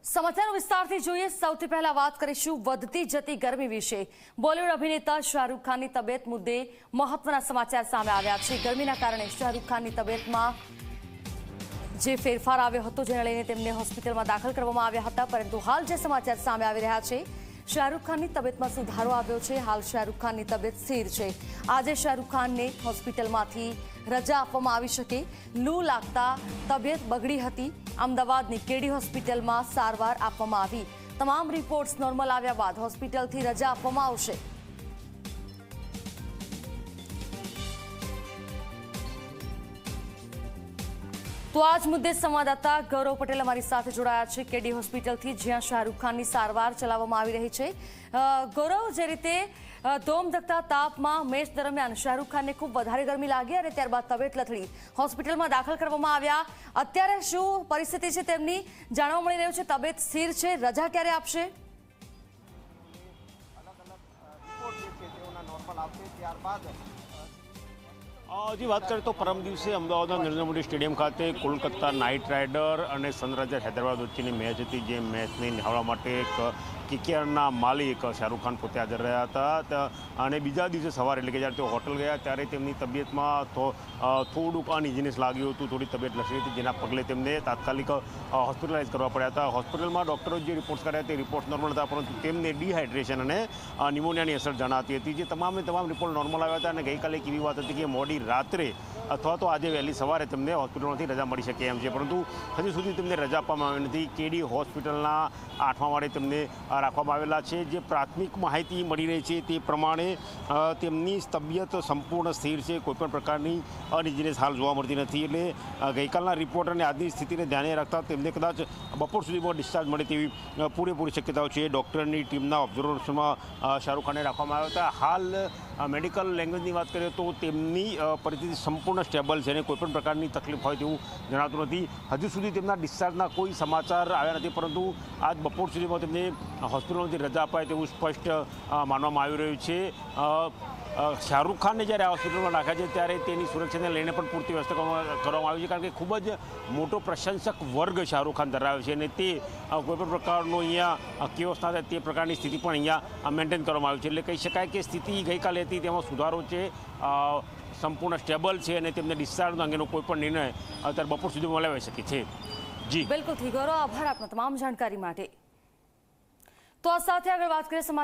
સમાચારો વિસ્તારથી જોઈએ। સૌથી પહેલા વાત કરીશું વધતી જતી ગરમી વિશે। બોલિવૂડ અભિનેતા શાહરુખ ખાનની તબિયત મુદ્દે મહત્વના સમાચાર સામે આવ્યા છે। ગરમીના કારણે શાહરુખ ખાનની તબિયતમાં જે ફેરફાર આવ્યો હતો જેને લઈને તેમને હોસ્પિટલમાં દાખલ કરવામાં આવ્યા હતા, પરંતુ હાલ જે સમાચાર સામે આવી રહ્યા છે, શાહરુખ ખાનની તબિયતમાં સુધારો આવ્યો છે। હાલ શાહરુખ ખાનની તબિયત સ્થિર છે। આજે શાહરુખ ખાનને હોસ્પિટલમાંથી રજા આપવામાં આવી શકે। લૂ લાગતા તબિયત બગડી હતી। અમદાવાદની કેડી હોસ્પિટલમાં સારવાર આપવામાં આવી। તમામ રિપોર્ટ્સ નોર્મલ આવ્યા બાદ હોસ્પિટલથી રજા આપવામાં આવશે। તો આજ મુદ્દે સંવાદદાતા ગૌરવ પટેલ અમારી સાથે જોડાયા છે કેડી હોસ્પિટલથી, જ્યાં શાહરુખ ખાનની સારવાર ચલાવવામાં આવી રહી છે। ગૌરવ, જે રીતે ધોમધકતા તાપમાં મેચ દરમિયાન શાહરુખ ખાનને ખૂબ વધારે ગરમી લાગી અને ત્યારબાદ તબિયત લથડી હોસ્પિટલમાં દાખલ કરવામાં આવ્યા। અત્યારે શું પરિસ્થિતિ છે તેમની, જાણવા મળી રહ્યું છે તબિયત સ્થિર છે, રજા ક્યારે આપશે? जी बात करें तो परम दिवसे अमदावाद नरेंद्र मोदी स्टेडियम खाते कोलकाता नाइट राइडर और सनराइजर हैदराबाद वच्चेनी मैच थी, जे मैचने निहाळवा माटे एक किकेआરના માલિક શાહરુખ ખાન પોતે હાજર રહ્યા હતા અને બીજા દિવસે સવારે એટલે કે જ્યારે તેઓ હોટલ ગયા ત્યારે તેમની તબિયતમાં થોડુંક અનઇઝીનેસ લાગ્યું હતું, થોડી તબિયત લસરી હતી, જેના પગલે તેમને તાત્કાલિક હોસ્પિટલાઇઝ કરવા પડ્યા હતા। હોસ્પિટલમાં ડૉક્ટરોએ જે રિપોર્ટ્સ કર્યા તે રિપોર્ટ્સ નોર્મલ હતા, પરંતુ તેમને ડિહાઇડ્રેશન અને ન્યુમોનિયાની અસર જણાતી હતી, જે તમામે તમામ રિપોર્ટ નોર્મલ આવ્યા હતા। અને ગઈકાલે એક એવી વાત હતી કે મોડી રાત્રે અથવા તો આજે વહેલી સવારે તેમને હોસ્પિટલમાંથી રજા મળી શકે એમ છે, પરંતુ હજી સુધી તેમને રજા આપવામાં આવી નથી। કેડી હોસ્પિટલના 8મા માળે તેમને રાખવામાં આવેલા છે। જે પ્રાથમિક માહિતી મળી રહી છે તે પ્રમાણે તેમની તબિયત સંપૂર્ણ સ્થિર છે, કોઈપણ પ્રકારની અનઇઝીનેસ હાલ જોવા મળતી નથી। એટલે ગઈકાલના રિપોર્ટ અને આજની સ્થિતિને ધ્યાને રાખતા તેમને કદાચ બપોર સુધીમાં ડિસ્ચાર્જ મળે તેવી પૂરેપૂરી શક્યતાઓ છે। ડૉક્ટરની ટીમના ઓબ્ઝર્વેશનમાં શાહરુખ ખાનને રાખવામાં આવ્યા હતા। હાલ મેડિકલ લેંગ્વેજની વાત કરીએ તો તેમની પરિસ્થિતિ સંપૂર્ણ સ્ટેબલ છે અને કોઈપણ પ્રકારની તકલીફ હોય તેવું જણાતું નથી। હજુ સુધી તેમના ડિસ્ચાર્જના કોઈ સમાચાર આવ્યા નથી, પરંતુ આજ બપોર સુધીમાં તેમને હોસ્પિટલમાંથી રજા અપાય તેવું સ્પષ્ટ માનવામાં આવી રહ્યું છે। શાહરુખ ખાનને જ્યારે આ હોસ્પિટલમાં રાખ્યા છે ત્યારે તેની સુરક્ષાને લઈને પણ પૂરતી વ્યવસ્થા કરવામાં આવી છે, કારણ કે ખૂબ જ મોટો પ્રશંસક વર્ગ શાહરુખ ખાન ધરાવે છે અને તે કોઈપણ પ્રકારનો અહીંયા કેઓસ ના થાય તે પ્રકારની સ્થિતિ પણ અહીંયા મેન્ટેન કરવામાં આવી છે। એટલે કહી શકાય કે સ્થિતિ ગઈકાલે હતી તેમાં સુધારો છે, સંપૂર્ણ સ્ટેબલ છે અને તેમને ડિસ્ચાર્જ અંગેનો કોઈ પણ નિર્ણય અત્યારે બપોર સુધીમાં લેવાઈ શકે છે। જી બિલકુલ, ગૌરવ, આભાર આપનો તમામ જાણકારી માટે। તો આ સાથે આગળ વાત કરીએ સમાચાર